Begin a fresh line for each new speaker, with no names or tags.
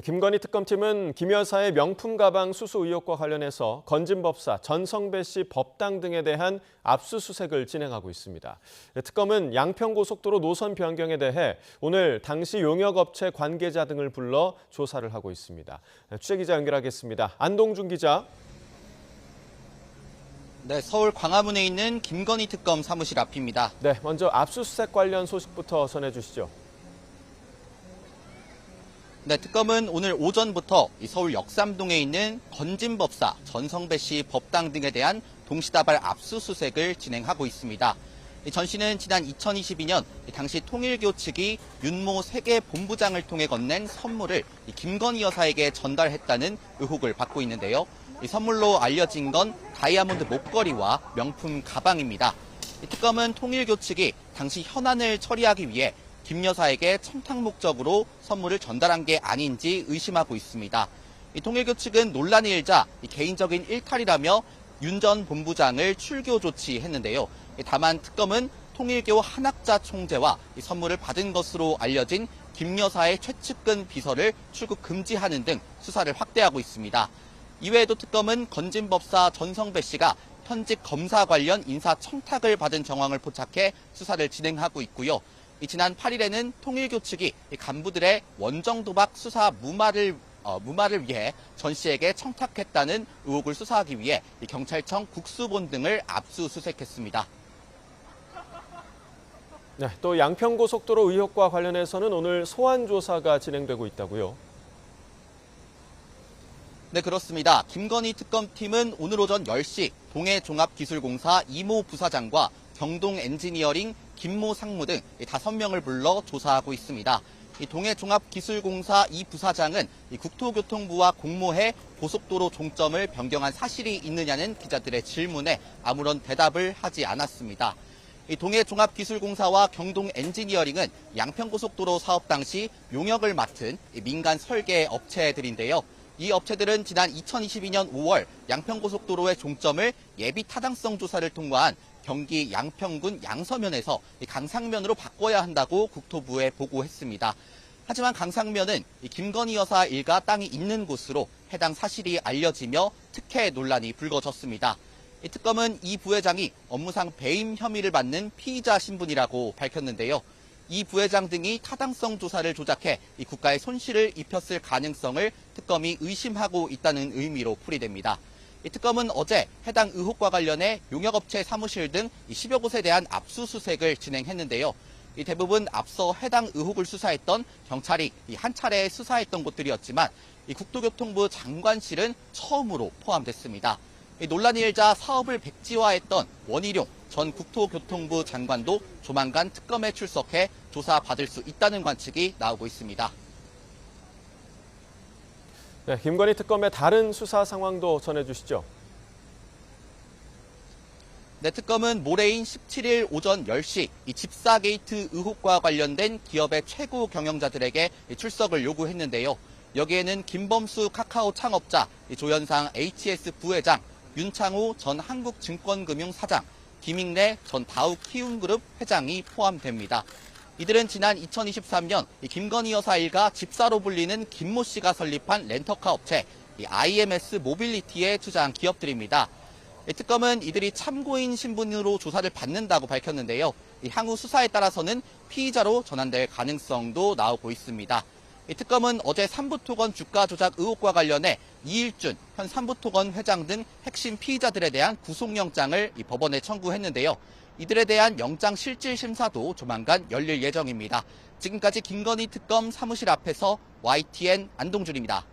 김건희 특검팀은 김 여사의 명품 가방 수수 의혹과 관련해서 건진법사, 전성배 씨 법당 등에 대한 압수수색을 진행하고 있습니다. 특검은 양평고속도로 노선 변경에 대해 오늘 당시 용역업체 관계자 등을 불러 조사를 하고 있습니다. 취재기자 연결하겠습니다. 안동준 기자.
네, 서울 광화문에 있는 김건희 특검 사무실 앞입니다.
네, 먼저 압수수색 관련 소식부터 전해주시죠.
네, 특검은 오늘 오전부터 서울 역삼동에 있는 건진법사, 전성배 씨 법당 등에 대한 동시다발 압수수색을 진행하고 있습니다. 전 씨는 지난 2022년 당시 통일교 측이 윤모 세계 본부장을 통해 건넨 선물을 김건희 여사에게 전달했다는 의혹을 받고 있는데요. 이 선물로 알려진 건 다이아몬드 목걸이와 명품 가방입니다. 특검은 통일교 측이 당시 현안을 처리하기 위해 김 여사에게 청탁 목적으로 선물을 전달한 게 아닌지 의심하고 있습니다. 통일교 측은 논란이 일자 개인적인 일탈이라며 윤 전 본부장을 출교 조치했는데요. 다만 특검은 통일교 한학자 총재와 선물을 받은 것으로 알려진 김 여사의 최측근 비서를 출국 금지하는 등 수사를 확대하고 있습니다. 이외에도 특검은 건진법사 전성배 씨가 현직 검사 관련 인사 청탁을 받은 정황을 포착해 수사를 진행하고 있고요. 지난 8일에는 통일교 측이 간부들의 원정도박 수사 무마를 위해 전 씨에게 청탁했다는 의혹을 수사하기 위해 경찰청 국수본 등을 압수수색했습니다.
네, 또 양평고속도로 의혹과 관련해서는 오늘 소환 조사가 진행되고 있다고요.
네, 그렇습니다. 김건희 특검팀은 오늘 오전 10시 동해종합기술공사 이모 부사장과 경동엔지니어링 김모 상무 등 5명을 불러 조사하고 있습니다. 동해종합기술공사 이 부사장은 국토교통부와 공모해 고속도로 종점을 변경한 사실이 있느냐는 기자들의 질문에 아무런 대답을 하지 않았습니다. 동해종합기술공사와 경동엔지니어링은 양평고속도로 사업 당시 용역을 맡은 민간 설계 업체들인데요. 이 업체들은 지난 2022년 5월 양평고속도로의 종점을 예비 타당성 조사를 통과한 경기 양평군 양서면에서 강상면으로 바꿔야 한다고 국토부에 보고했습니다. 하지만 강상면은 김건희 여사 일가 땅이 있는 곳으로 해당 사실이 알려지며 특혜 논란이 불거졌습니다. 특검은 이 부회장이 업무상 배임 혐의를 받는 피의자 신분이라고 밝혔는데요. 이 부회장 등이 타당성 조사를 조작해 국가에 손실을 입혔을 가능성을 특검이 의심하고 있다는 의미로 풀이됩니다. 특검은 어제 해당 의혹과 관련해 용역업체 사무실 등 10여 곳에 대한 압수수색을 진행했는데요. 대부분 앞서 해당 의혹을 수사했던 경찰이 한 차례 수사했던 곳들이었지만 국토교통부 장관실은 처음으로 포함됐습니다. 논란이 일자 사업을 백지화했던 원희룡 전 국토교통부 장관도 조만간 특검에 출석해 조사받을 수 있다는 관측이 나오고 있습니다.
네, 김건희 특검의 다른 수사 상황도 전해주시죠.
네, 특검은 모레인 17일 오전 10시 이 집사 게이트 의혹과 관련된 기업의 최고 경영자들에게 출석을 요구했는데요. 여기에는 김범수 카카오 창업자, 조현상 HS 부회장, 윤창호 전 한국증권금융 사장, 김익래 전 다우 키움그룹 회장이 포함됩니다. 이들은 지난 2023년 김건희 여사 일가 집사로 불리는 김모 씨가 설립한 렌터카 업체 IMS 모빌리티에 투자한 기업들입니다. 특검은 이들이 참고인 신분으로 조사를 받는다고 밝혔는데요. 향후 수사에 따라서는 피의자로 전환될 가능성도 나오고 있습니다. 특검은 어제 삼부토건 주가 조작 의혹과 관련해 이일준 현 삼부토건 회장 등 핵심 피의자들에 대한 구속영장을 법원에 청구했는데요. 이들에 대한 영장 실질 심사도 조만간 열릴 예정입니다. 지금까지 김건희 특검 사무실 앞에서 YTN 안동준입니다.